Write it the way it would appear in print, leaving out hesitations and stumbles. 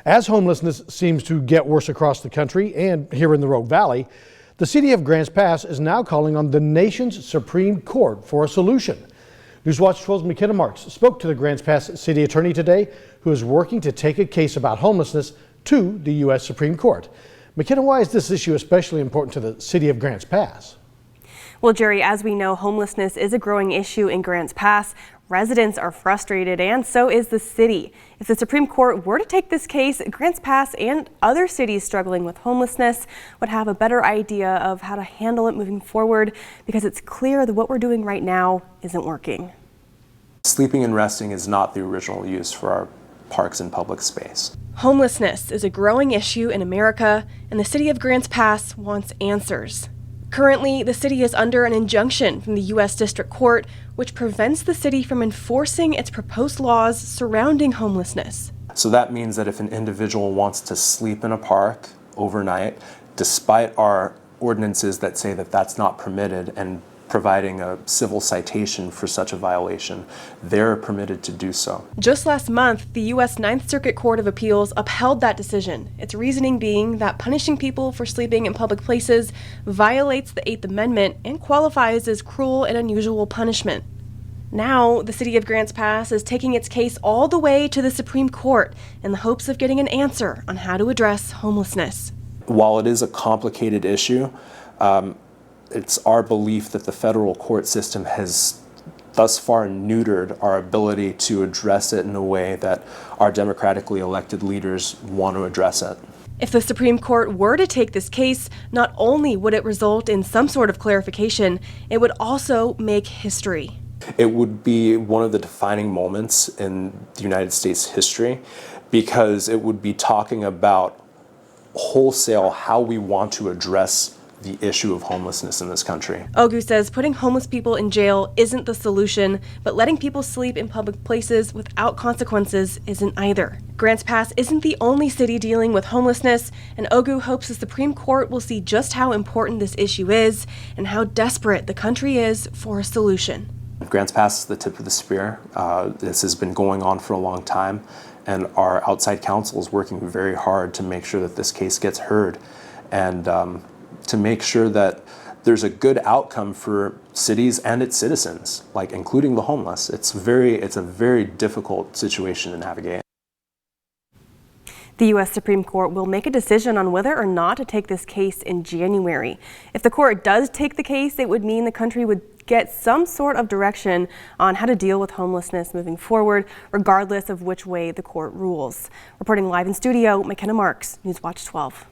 As homelessness seems to get worse across the country and here in the Rogue Valley, the city of Grants Pass is now calling on the nation's Supreme Court for a solution. Newswatch 12's McKenna Marks spoke to the Grants Pass city attorney today, who is working to take a case about homelessness to the U.S. Supreme Court. McKenna, why is this issue especially important to the city of Grants Pass? Well, Jerry, as we know, homelessness is a growing issue in Grants Pass. Residents are frustrated, and so is the city. If the Supreme Court were to take this case, Grants Pass and other cities struggling with homelessness would have a better idea of how to handle it moving forward, because it's clear that what we're doing right now isn't working. Sleeping and resting is not the original use for our parks and public space. Homelessness is a growing issue in America, and the city of Grants Pass wants answers. Currently, the city is under an injunction from the U.S. District Court, which prevents the city from enforcing its proposed laws surrounding homelessness. So that means that if an individual wants to sleep in a park overnight, despite our ordinances that say that that's not permitted and providing a civil citation for such a violation, they're permitted to do so. Just last month, the U.S. Ninth Circuit Court of Appeals upheld that decision, its reasoning being that punishing people for sleeping in public places violates the Eighth Amendment and qualifies as cruel and unusual punishment. Now, the city of Grants Pass is taking its case all the way to the Supreme Court in the hopes of getting an answer on how to address homelessness. While it is a complicated issue, it's our belief that the federal court system has thus far neutered our ability to address it in a way that our democratically elected leaders want to address it. If the Supreme Court were to take this case, not only would it result in some sort of clarification, it would also make history. It would be one of the defining moments in the United States history, because it would be talking about wholesale how we want to address the issue of homelessness in this country. Ogu says putting homeless people in jail isn't the solution, but letting people sleep in public places without consequences isn't either. Grants Pass isn't the only city dealing with homelessness, and Ogu hopes the Supreme Court will see just how important this issue is and how desperate the country is for a solution. Grants Pass is the tip of the spear. This has been going on for a long time, and our outside counsel is working very hard to make sure that this case gets heard, and to make sure that there's a good outcome for cities and its citizens, like including the homeless. It's a very difficult situation to navigate. The U.S. Supreme Court will make a decision on whether or not to take this case in January. If the court does take the case, it would mean the country would get some sort of direction on how to deal with homelessness moving forward, regardless of which way the court rules. Reporting live in studio, McKenna Marks, Newswatch 12.